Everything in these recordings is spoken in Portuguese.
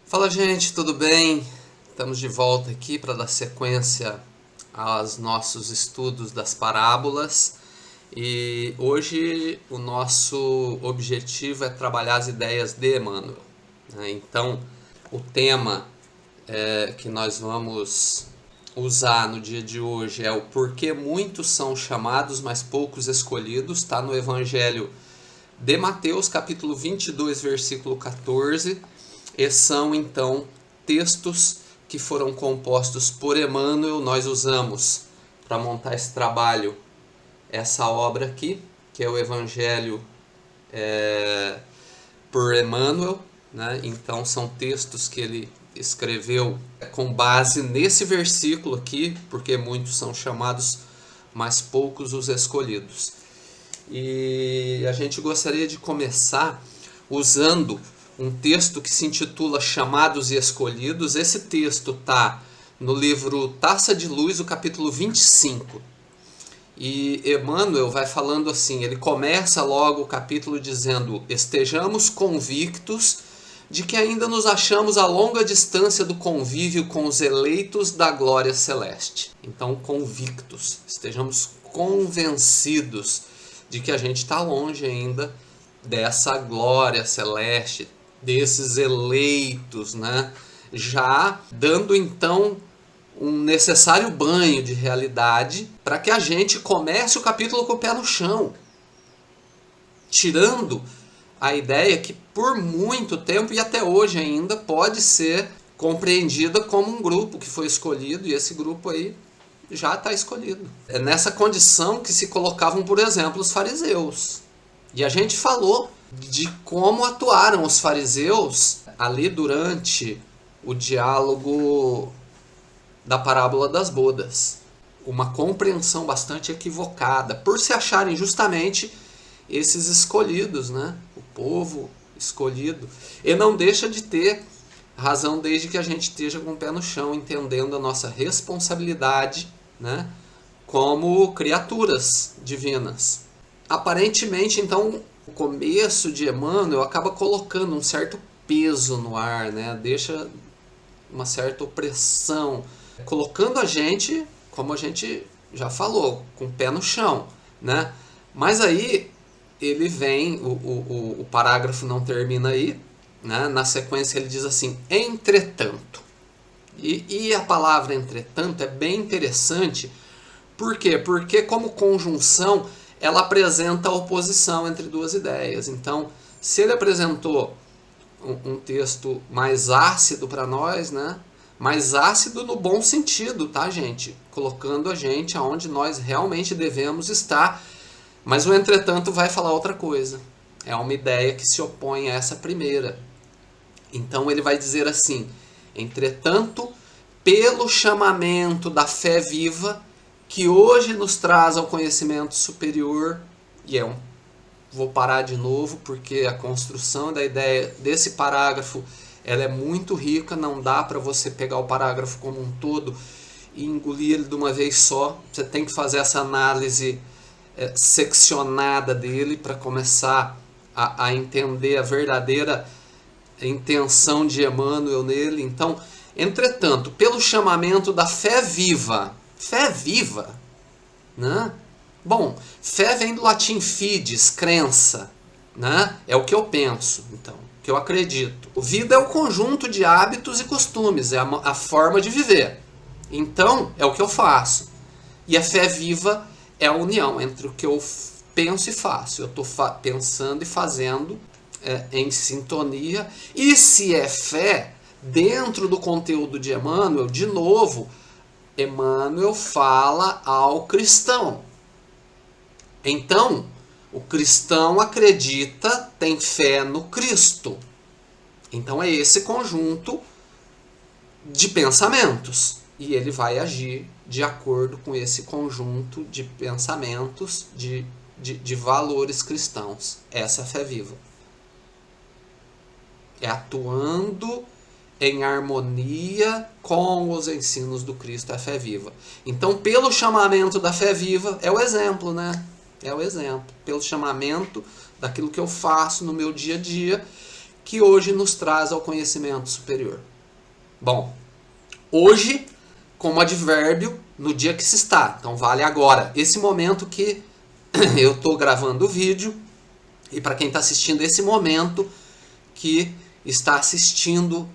Fala, gente, tudo bem? Estamos de volta aqui para dar sequência aos nossos estudos das parábolas e hoje o nosso objetivo é trabalhar as ideias de Emmanuel, né? Então, o tema que nós vamos usar no dia de hoje é o porquê muitos são chamados, mas poucos escolhidos. Está no Evangelho de Mateus, capítulo 22, versículo 14. E são, então, textos que foram compostos por Emmanuel. Nós usamos para montar esse trabalho essa obra aqui, que é o Evangelho por Emmanuel, né? Então, são textos que ele escreveu com base nesse versículo aqui, porque muitos são chamados, mas poucos os escolhidos. E a gente gostaria de começar usando um texto que se intitula Chamados e Escolhidos. Esse texto está no livro Taça de Luz, o capítulo 25. E Emmanuel vai falando assim, ele começa logo o capítulo dizendo: estejamos convictos de que ainda nos achamos a longa distância do convívio com os eleitos da glória celeste. Então, convictos, estejamos convencidos de que a gente está longe ainda dessa glória celeste, desses eleitos, né? Já dando então um necessário banho de realidade para que a gente comece o capítulo com o pé no chão, tirando a ideia que por muito tempo e até hoje ainda pode ser compreendida como um grupo que foi escolhido, e esse grupo aí já está escolhido. É nessa condição que se colocavam, por exemplo, os fariseus. E a gente falou de como atuaram os fariseus ali durante o diálogo da parábola das bodas. Uma compreensão bastante equivocada, por se acharem justamente esses escolhidos, né? O povo escolhido. E não deixa de ter razão desde que a gente esteja com o pé no chão, entendendo a nossa responsabilidade, né? Como criaturas divinas. Aparentemente, então, o começo de Emmanuel acaba colocando um certo peso no ar, né? Deixa uma certa opressão, colocando a gente, como a gente já falou, com o pé no chão, né? Mas aí ele vem, o parágrafo não termina aí, né? Na sequência ele diz assim: entretanto. E a palavra entretanto é bem interessante. Por quê? Porque como conjunção ela apresenta a oposição entre duas ideias. Então, se ele apresentou um texto mais ácido para nós, né? Mais ácido no bom sentido, tá, gente? Colocando a gente aonde nós realmente devemos estar. Mas o entretanto vai falar outra coisa. É uma ideia que se opõe a essa primeira. Então ele vai dizer assim: entretanto, pelo chamamento da fé viva, que hoje nos traz ao conhecimento superior, e vou parar de novo porque a construção da ideia desse parágrafo ela é muito rica, não dá para você pegar o parágrafo como um todo e engolir ele de uma vez só. Você tem que fazer essa análise seccionada dele para começar a entender a verdadeira intenção de Emmanuel nele. Então, entretanto, pelo chamamento da fé viva, né? Bom, fé vem do latim fides, crença, né? É o que eu penso, então, o que eu acredito. Vida é o conjunto de hábitos e costumes, é a forma de viver. Então, é o que eu faço. E a fé viva é a união entre o que eu penso e faço. Eu estou pensando e fazendo em sintonia. E se é fé, dentro do conteúdo de Emmanuel, de novo, Emmanuel fala ao cristão. Então, o cristão acredita, tem fé no Cristo. Então é esse conjunto de pensamentos. E ele vai agir de acordo com esse conjunto de pensamentos, de valores cristãos. Essa é a fé viva. É atuando em harmonia com os ensinos do Cristo, a fé viva. Então, pelo chamamento da fé viva, é o exemplo, né? É o exemplo. Pelo chamamento daquilo que eu faço no meu dia a dia, que hoje nos traz ao conhecimento superior. Bom, hoje como advérbio no dia que se está, então vale agora, esse momento que eu estou gravando o vídeo, e para quem está assistindo esse momento que está assistindo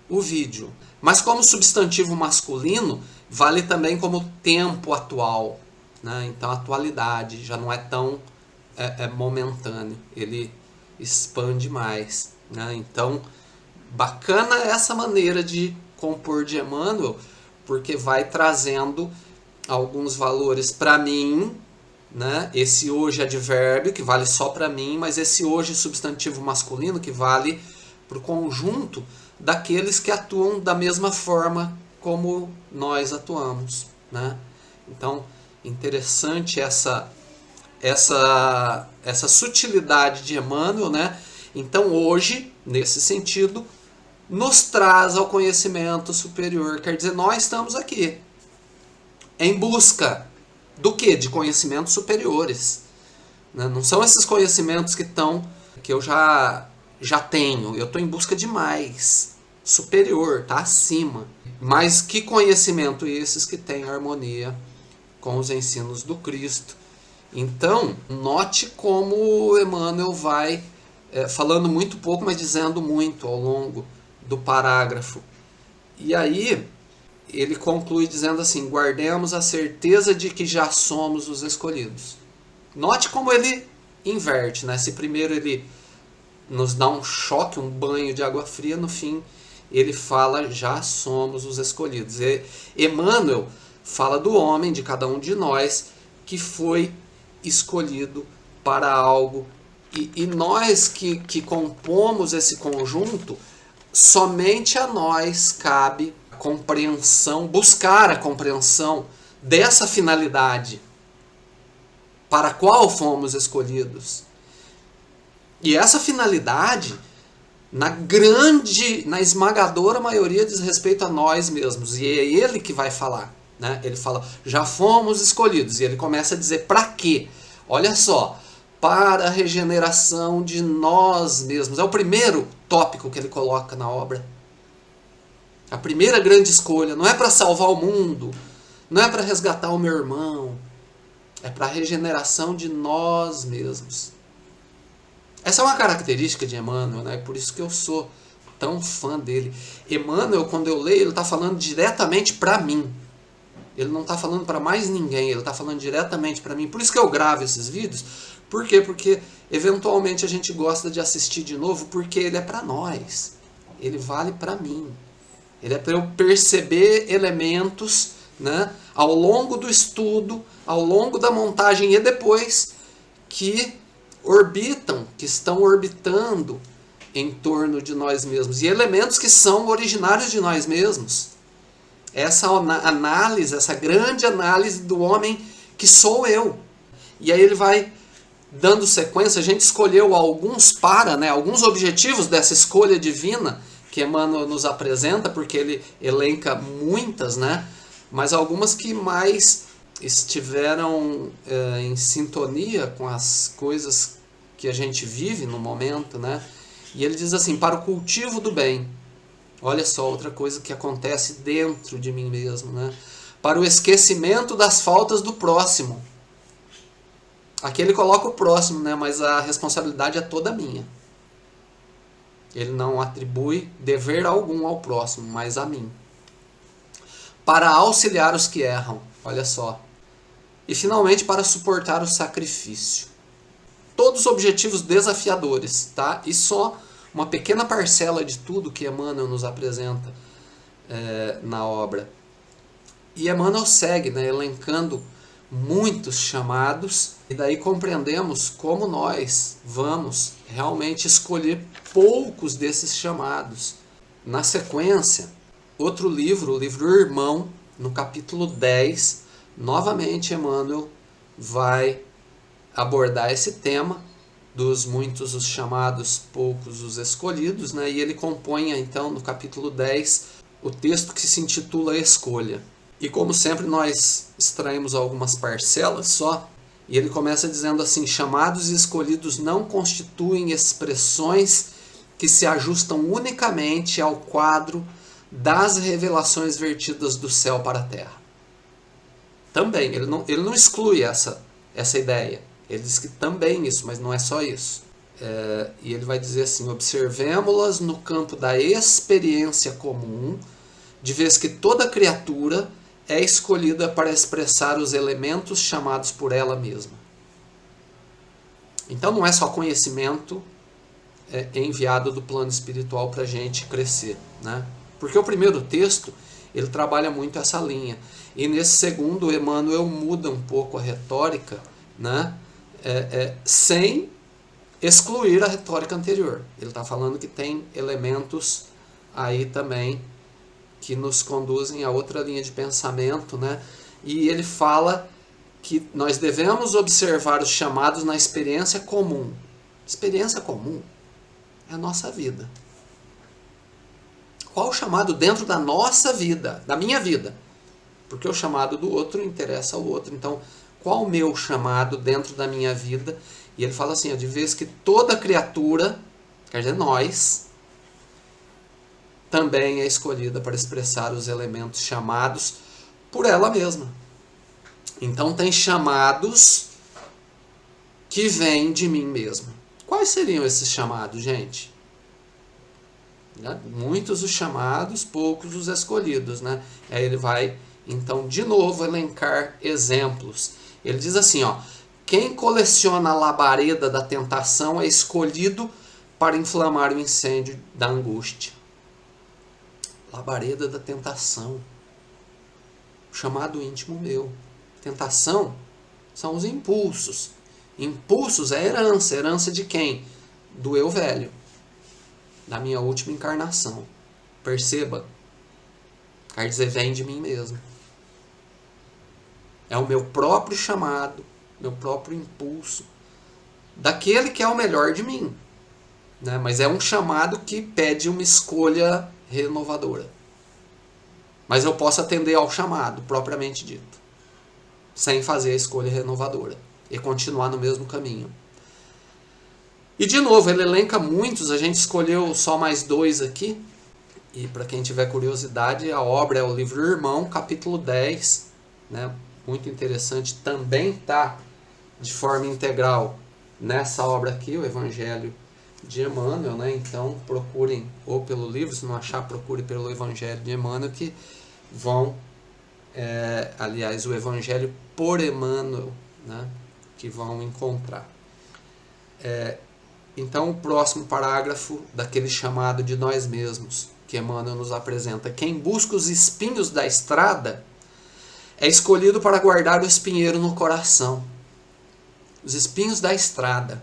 o vídeo. Mas como substantivo masculino, vale também como tempo atual, né? Então atualidade já não é tão momentâneo, ele expande mais, né? Então bacana essa maneira de compor de Emmanuel, porque vai trazendo alguns valores para mim, né? Esse hoje advérbio que vale só para mim, mas esse hoje substantivo masculino que vale para o conjunto daqueles que atuam da mesma forma como nós atuamos, né? Então, interessante essa sutilidade de Emmanuel, né? Então, hoje, nesse sentido, nos traz ao conhecimento superior. Quer dizer, nós estamos aqui em busca do quê? De conhecimentos superiores. Não são esses conhecimentos que eu já tenho. Eu estou em busca de mais. Superior, está acima. Mas que conhecimento esses que têm harmonia com os ensinos do Cristo. Então, note como Emmanuel vai falando muito pouco, mas dizendo muito ao longo do parágrafo. E aí ele conclui dizendo assim: guardemos a certeza de que já somos os escolhidos. Note como ele inverte, né? Se primeiro ele nos dá um choque, um banho de água fria, no fim ele fala: já somos os escolhidos. E Emmanuel fala do homem, de cada um de nós, que foi escolhido para algo. E nós que compomos esse conjunto, somente a nós cabe compreensão, buscar a compreensão dessa finalidade para a qual fomos escolhidos. E essa finalidade, na esmagadora maioria, diz respeito a nós mesmos. E é ele que vai falar, né? Ele fala: já fomos escolhidos. E ele começa a dizer para quê? Olha só, para a regeneração de nós mesmos. É o primeiro tópico que ele coloca na obra. A primeira grande escolha não é para salvar o mundo, não é para resgatar o meu irmão, é para a regeneração de nós mesmos. Essa é uma característica de Emmanuel, né? Por isso que eu sou tão fã dele. Emmanuel, quando eu leio, ele está falando diretamente para mim. Ele não está falando para mais ninguém, ele está falando diretamente para mim. Por isso que eu gravo esses vídeos. Por quê? Porque eventualmente a gente gosta de assistir de novo, porque ele é para nós. Ele vale para mim. Ele é para eu perceber elementos, né, ao longo do estudo, ao longo da montagem e depois, que estão orbitando em torno de nós mesmos. E elementos que são originários de nós mesmos. Essa análise, essa grande análise do homem que sou eu. E aí ele vai dando sequência. A gente escolheu alguns alguns objetivos dessa escolha divina que Emmanuel nos apresenta, porque ele elenca muitas, né? Mas algumas que mais estiveram em sintonia com as coisas que a gente vive no momento, né? E ele diz assim: para o cultivo do bem. Olha só, outra coisa que acontece dentro de mim mesmo, né? Para o esquecimento das faltas do próximo. Aqui ele coloca o próximo, né? Mas a responsabilidade é toda minha. Ele não atribui dever algum ao próximo, mas a mim. Para auxiliar os que erram. Olha só. E finalmente para suportar o sacrifício. Todos objetivos desafiadores, tá? E só uma pequena parcela de tudo que Emmanuel nos apresenta na obra. E Emmanuel segue, né, elencando muitos chamados, e daí compreendemos como nós vamos realmente escolher poucos desses chamados. Na sequência, outro livro, o livro Irmão, no capítulo 10, novamente Emmanuel vai abordar esse tema dos muitos os chamados, poucos os escolhidos, né? E ele compõe então no capítulo 10 o texto que se intitula Escolha. E como sempre nós extraímos algumas parcelas só, e ele começa dizendo assim: chamados e escolhidos não constituem expressões que se ajustam unicamente ao quadro das revelações vertidas do céu para a terra. Também, ele não exclui essa ideia. Ele diz que também isso, mas não é só isso. E ele vai dizer assim: observemo-las no campo da experiência comum, de vez que toda criatura é escolhida para expressar os elementos chamados por ela mesma. Então não é só conhecimento enviado do plano espiritual para a gente crescer, né? Porque o primeiro texto, ele trabalha muito essa linha. E nesse segundo, Emmanuel muda um pouco a retórica, né? Sem excluir a retórica anterior. Ele está falando que tem elementos aí também que nos conduzem a outra linha de pensamento, né? E ele fala que nós devemos observar os chamados na experiência comum. Experiência comum é a nossa vida. Qual o chamado dentro da nossa vida, da minha vida? Porque o chamado do outro interessa ao outro. Então, qual o meu chamado dentro da minha vida? E ele fala assim, de vez que toda criatura, quer dizer, nós, também é escolhida para expressar os elementos chamados por ela mesma. Então tem chamados que vêm de mim mesmo. Quais seriam esses chamados, gente? Muitos os chamados, poucos os escolhidos, né? Aí ele vai, então, de novo elencar exemplos. Ele diz assim, ó: quem coleciona a labareda da tentação é escolhido para inflamar o incêndio da angústia. Labareda da tentação. Chamado íntimo meu. Tentação são os impulsos. Impulsos é herança. Herança de quem? Do eu velho. Da minha última encarnação. Perceba. Quer dizer, vem de mim mesmo. É o meu próprio chamado, meu próprio impulso, daquele que é o melhor de mim. Né? Mas é um chamado que pede uma escolha renovadora. Mas eu posso atender ao chamado, propriamente dito, sem fazer a escolha renovadora e continuar no mesmo caminho. E de novo, ele elenca muitos, a gente escolheu só mais 2 aqui. E para quem tiver curiosidade, a obra é o Livro Irmão, capítulo 10, né? Muito interessante, também está de forma integral nessa obra aqui, o Evangelho de Emmanuel, né? Então procurem ou pelo livro, se não achar, procure pelo Evangelho de Emmanuel, que vão, aliás, o Evangelho por Emmanuel, né? Que vão encontrar. Então o próximo parágrafo daquele chamado de nós mesmos, que Emmanuel nos apresenta: quem busca os espinhos da estrada é escolhido para guardar o espinheiro no coração. Os espinhos da estrada.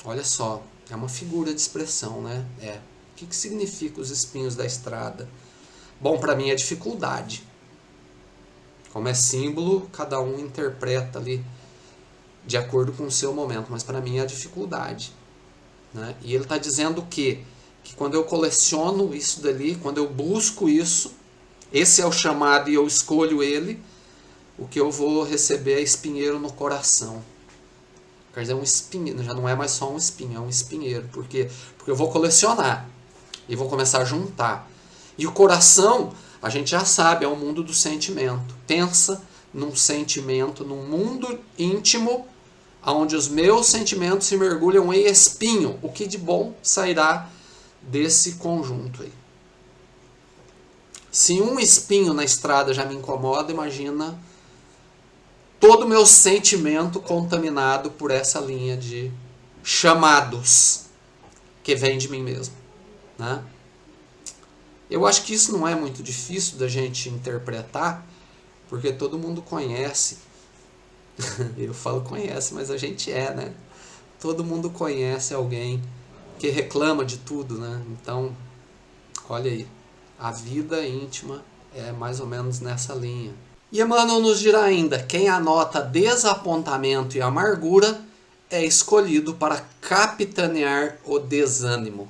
Olha só, é uma figura de expressão, né? O que significa os espinhos da estrada? Bom, para mim é dificuldade. Como é símbolo, cada um interpreta ali de acordo com o seu momento, mas para mim é a dificuldade. Né? E ele está dizendo que quando eu coleciono isso dali, quando eu busco isso, esse é o chamado e eu escolho ele, o que eu vou receber é espinheiro no coração. Quer dizer, um espinheiro, já não é mais só um espinho, é um espinheiro. Por quê? Porque eu vou colecionar e vou começar a juntar. E o coração, a gente já sabe, é o mundo do sentimento. Pensa num sentimento, num mundo íntimo, onde os meus sentimentos se mergulham em espinho. O que de bom sairá desse conjunto aí? Se um espinho na estrada já me incomoda, imagina todo o meu sentimento contaminado por essa linha de chamados que vem de mim mesmo. Né? Eu acho que isso não é muito difícil da gente interpretar, porque todo mundo conhece. Eu falo conhece, mas a gente né? Todo mundo conhece alguém que reclama de tudo, né? Então, olha aí. A vida íntima é mais ou menos nessa linha. E Emmanuel nos dirá ainda: quem anota desapontamento e amargura é escolhido para capitanear o desânimo.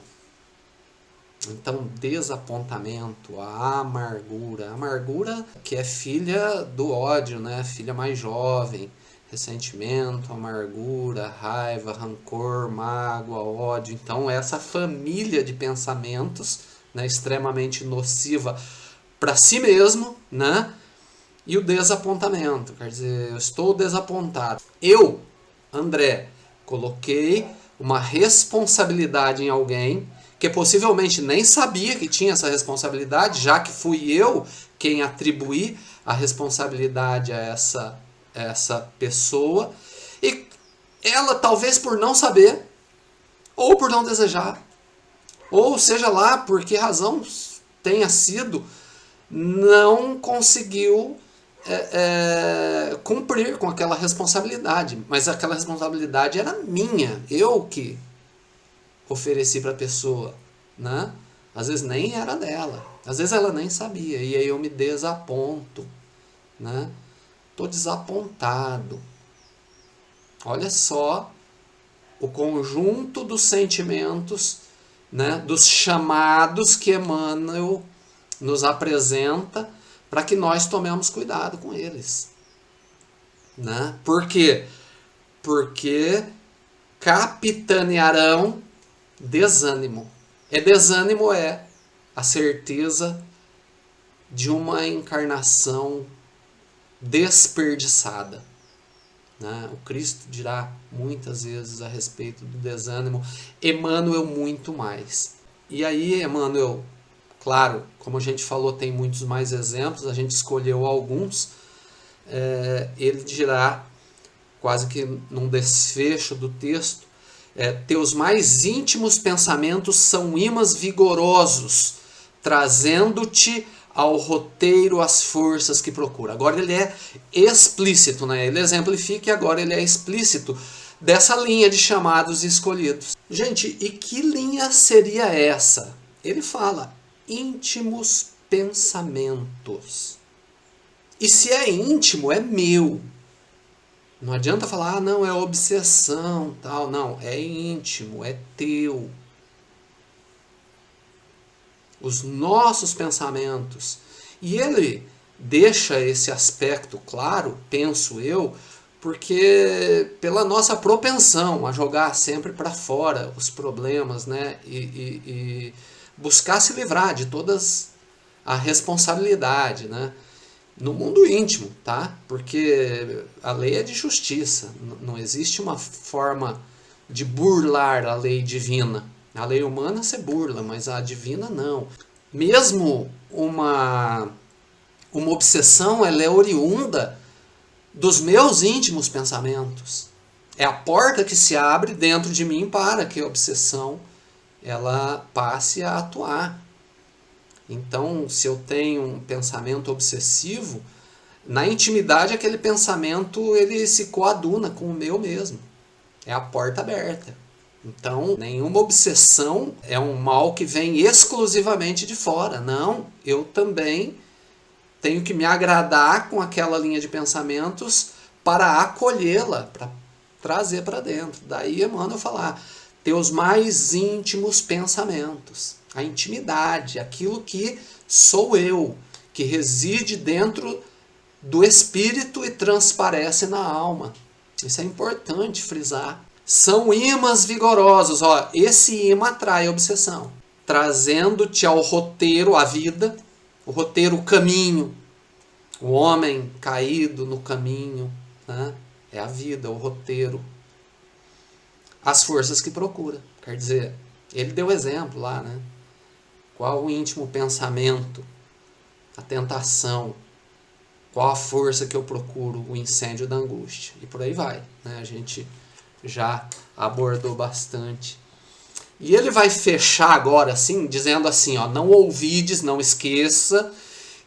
Então, desapontamento, a amargura. A amargura que é filha do ódio, né? Filha mais jovem. ressentimento, amargura, raiva, rancor, mágoa, ódio. Então essa família de pensamentos, né, extremamente nociva para si mesmo, né? E o desapontamento, quer dizer, eu estou desapontado. Eu, André, coloquei uma responsabilidade em alguém que possivelmente nem sabia que tinha essa responsabilidade, já que fui eu quem atribuí a responsabilidade a essa pessoa. E ela, talvez por não saber, ou por não desejar, ou seja lá por que razão tenha sido, não conseguiu cumprir com aquela responsabilidade. Mas aquela responsabilidade era minha, eu que ofereci para a pessoa, né? Às vezes nem era dela, às vezes ela nem sabia, e aí eu me desaponto, né? Tô desapontado. Olha só o conjunto dos sentimentos, né? Dos chamados que Emmanuel nos apresenta para que nós tomemos cuidado com eles, né? Por quê? Porque capitanearão desânimo. Desânimo é a certeza de uma encarnação desperdiçada, né? O Cristo dirá muitas vezes a respeito do desânimo, Emmanuel muito mais. E aí, Emmanuel, claro, como a gente falou, tem muitos mais exemplos, a gente escolheu alguns, ele dirá, quase que num desfecho do texto, teus mais íntimos pensamentos são ímãs vigorosos, trazendo-te ao roteiro as forças que procura. Agora ele é explícito, né? Ele exemplifica e agora ele é explícito dessa linha de chamados e escolhidos. Gente, e que linha seria essa? Ele fala, íntimos pensamentos. E se é íntimo, é meu. Não adianta falar, não, é obsessão, tal. Não, é íntimo, é teu. Os nossos pensamentos. E ele deixa esse aspecto claro, penso eu, porque pela nossa propensão a jogar sempre para fora os problemas, né? E buscar se livrar de todas a responsabilidade, né? No mundo íntimo, tá? Porque a lei é de justiça, não existe uma forma de burlar a lei divina. A lei humana você burla, mas a divina não. Mesmo uma obsessão, ela é oriunda dos meus íntimos pensamentos. É a porta que se abre dentro de mim para que a obsessão ela passe a atuar. Então, se eu tenho um pensamento obsessivo, na intimidade aquele pensamento ele se coaduna com o meu mesmo. É a porta aberta. Então, nenhuma obsessão é um mal que vem exclusivamente de fora. Não, eu também tenho que me agradar com aquela linha de pensamentos para acolhê-la, para trazer para dentro. Daí Emmanuel falar, teus mais íntimos pensamentos. A intimidade, aquilo que sou eu, que reside dentro do espírito e transparece na alma. Isso é importante frisar. São ímãs vigorosos. Ó, esse imã atrai a obsessão, trazendo-te ao roteiro, a vida, o roteiro, o caminho. O homem caído no caminho, né? É a vida, o roteiro. As forças que procura. Quer dizer, ele deu exemplo lá, né? Qual o íntimo pensamento, a tentação, qual a força que eu procuro, o incêndio da angústia. E por aí vai, né? A gente já abordou bastante. E ele vai fechar agora, assim, dizendo assim, ó, não ouvides, não esqueça,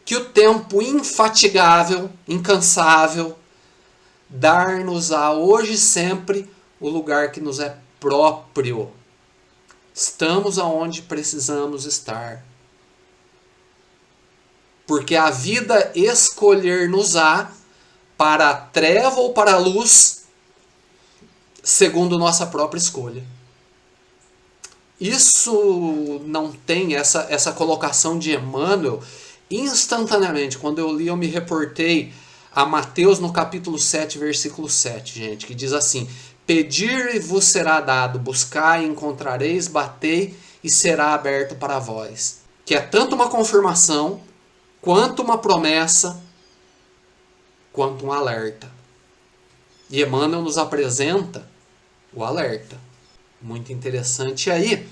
que o tempo infatigável, incansável, dar-nos-á hoje e sempre o lugar que nos é próprio. Estamos aonde precisamos estar. Porque a vida escolher-nos-á para a treva ou para a luz, segundo nossa própria escolha. Isso não tem essa colocação de Emmanuel. Instantaneamente, quando eu li, eu me reportei a Mateus no capítulo 7, versículo 7, gente, que diz assim: pedir e vos será dado, buscai e encontrareis, batei e será aberto para vós. Que é tanto uma confirmação, quanto uma promessa, quanto um alerta. E Emmanuel nos apresenta o alerta. Muito interessante. E aí,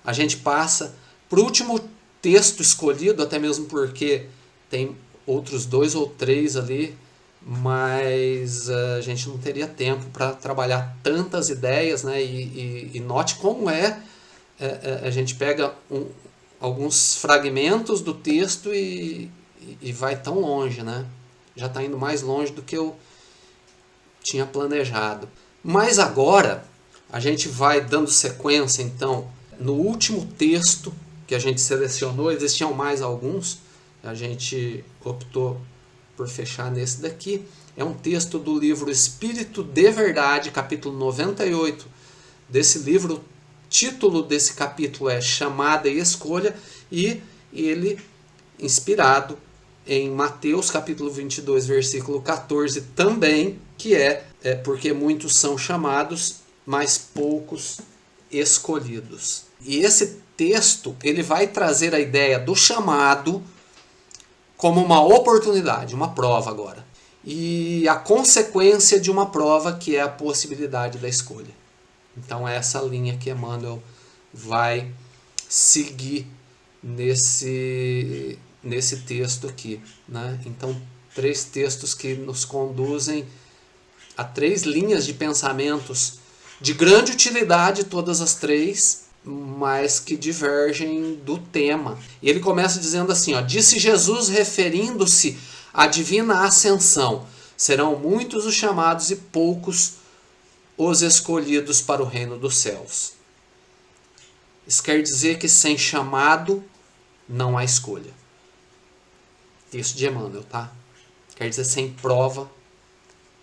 a gente passa para o último texto escolhido, até mesmo porque tem outros 2 ou 3 ali, mas a gente não teria tempo para trabalhar tantas ideias, né? E note como a gente pega alguns fragmentos do texto e vai tão longe, né? Já está indo mais longe do que eu tinha planejado. Mas agora a gente vai dando sequência, então, no último texto que a gente selecionou. Existiam mais alguns, a gente optou por fechar nesse daqui. É um texto do livro Espírito de Verdade, capítulo 98 desse livro. O título desse capítulo é Chamada e Escolha, e ele, inspirado em Mateus capítulo 22, versículo 14 também, que é porque muitos são chamados, mas poucos escolhidos. E esse texto ele vai trazer a ideia do chamado como uma oportunidade, uma prova agora. E a consequência de uma prova, que é a possibilidade da escolha. Então é essa linha que Emmanuel vai seguir nesse texto aqui, né? Então, 3 textos que nos conduzem a 3 linhas de pensamentos de grande utilidade, todas as 3, mas que divergem do tema. E ele começa dizendo assim, ó: disse Jesus, referindo-se à divina ascensão: serão muitos os chamados e poucos os escolhidos para o reino dos céus. Isso quer dizer que sem chamado não há escolha. Isso de Emmanuel, tá? Quer dizer, sem prova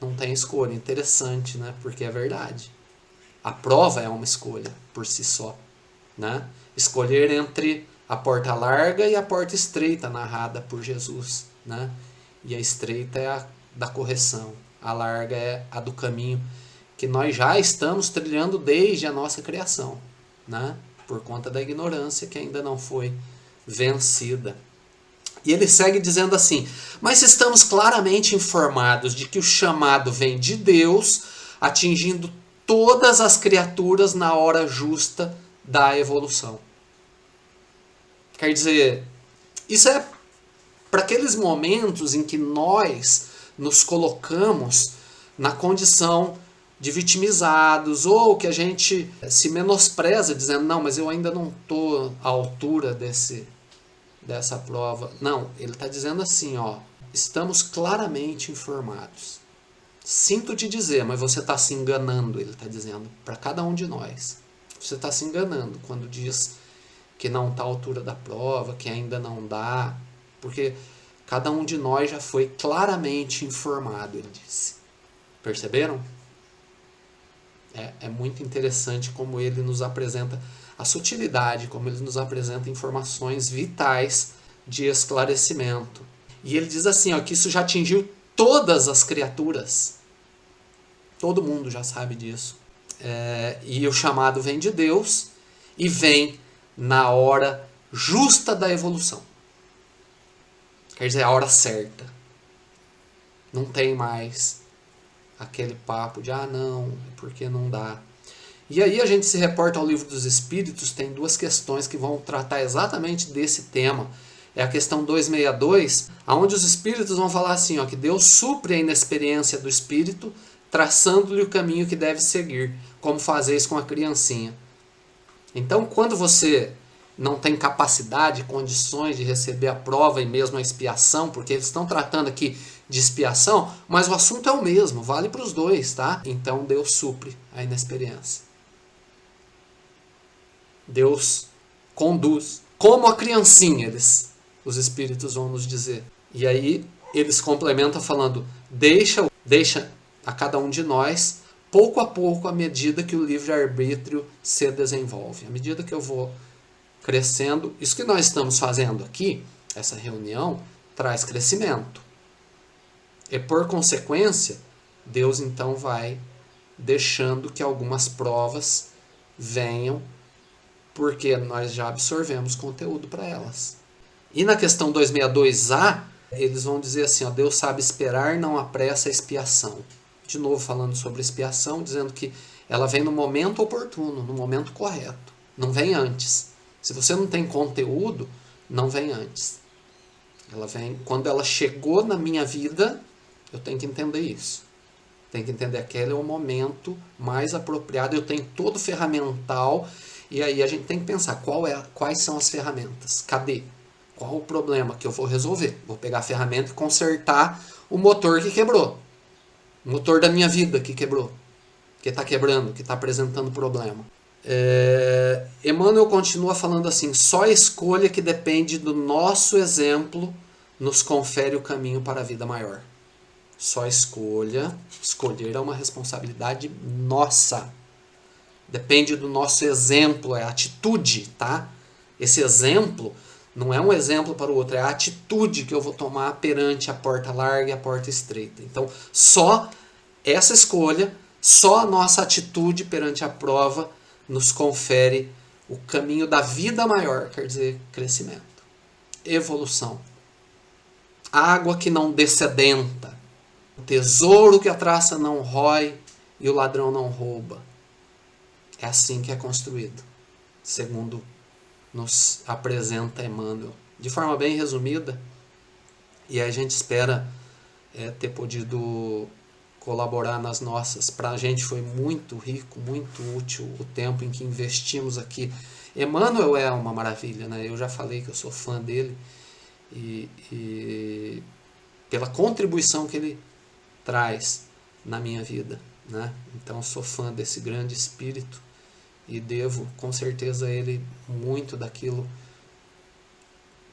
não tem escolha. Interessante, né? Porque é verdade. A prova é uma escolha por si só, né? Escolher entre a porta larga e a porta estreita narrada por Jesus, né? E a estreita é a da correção, a larga é a do caminho que nós já estamos trilhando desde a nossa criação, né? Por conta da ignorância que ainda não foi vencida. E ele segue dizendo assim: mas estamos claramente informados de que o chamado vem de Deus, atingindo todas as criaturas na hora justa da evolução. Quer dizer, isso é para aqueles momentos em que nós nos colocamos na condição de vitimizados, ou que a gente se menospreza dizendo, não, mas eu ainda não estou à altura dessa prova. Não, ele está dizendo assim, ó: estamos claramente informados. Sinto te dizer, mas você está se enganando, ele está dizendo, para cada um de nós. Você está se enganando quando diz que não está à altura da prova, que ainda não dá, porque cada um de nós já foi claramente informado, ele disse. Perceberam? É muito interessante como ele nos apresenta a sutilidade, como ele nos apresenta informações vitais de esclarecimento. E ele diz assim, ó, que isso já atingiu todas as criaturas. Todo mundo já sabe disso. E o chamado vem de Deus e vem na hora justa da evolução. Quer dizer, a hora certa. Não tem mais aquele papo de, não, porque não dá. E aí a gente se reporta ao Livro dos Espíritos, tem 2 questões que vão tratar exatamente desse tema. É a questão 262, onde os espíritos vão falar assim, ó, que Deus supre a inexperiência do espírito, traçando-lhe o caminho que deve seguir, como fazeis com a criancinha. Então, quando você não tem capacidade, condições de receber a prova e mesmo a expiação, porque eles estão tratando aqui de expiação, mas o assunto é o mesmo, vale para os 2, tá? Então Deus supre a inexperiência. Deus conduz, como a criancinha, os espíritos vão nos dizer. E aí eles complementam falando, deixa a cada um de nós, pouco a pouco, à medida que o livre-arbítrio se desenvolve. À medida que eu vou crescendo, isso que nós estamos fazendo aqui, essa reunião, traz crescimento. E por consequência, Deus então vai deixando que algumas provas venham, porque nós já absorvemos conteúdo para elas. E na questão 262A, eles vão dizer assim, ó, Deus sabe esperar, não apressa a expiação. De novo falando sobre expiação, dizendo que ela vem no momento oportuno, no momento correto. Não vem antes. Se você não tem conteúdo, não vem antes. Ela vem quando ela chegou na minha vida, eu tenho que entender isso. Tem que entender que aquele é o momento mais apropriado. Eu tenho todo o ferramental e aí a gente tem que pensar quais são as ferramentas. Cadê? Qual o problema que eu vou resolver? Vou pegar a ferramenta e consertar o motor que quebrou. O motor da minha vida que quebrou. Que está quebrando, que está apresentando problema. Emmanuel continua falando assim, só a escolha que depende do nosso exemplo nos confere o caminho para a vida maior. Só escolher é uma responsabilidade nossa. Depende do nosso exemplo, é atitude, tá? Esse exemplo não é um exemplo para o outro, é a atitude que eu vou tomar perante a porta larga e a porta estreita. Então, só essa escolha, só a nossa atitude perante a prova nos confere o caminho da vida maior, quer dizer, crescimento, evolução. Água que não dessedenta, o tesouro que a traça não rói e o ladrão não rouba. É assim que é construído, segundo nos apresenta Emmanuel. De forma bem resumida, e a gente espera ter podido colaborar nas nossas. Para a gente foi muito rico, muito útil o tempo em que investimos aqui. Emmanuel é uma maravilha, né? Eu já falei que eu sou fã dele e pela contribuição que ele traz na minha vida, né? Então sou fã desse grande espírito e devo com certeza a ele muito daquilo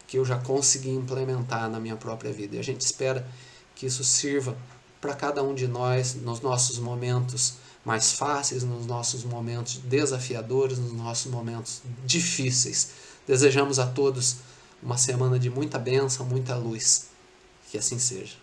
que eu já consegui implementar na minha própria vida. E a gente espera que isso sirva para cada um de nós nos nossos momentos mais fáceis, nos nossos momentos desafiadores, nos nossos momentos difíceis. Desejamos a todos uma semana de muita bênção, muita luz. Que assim seja.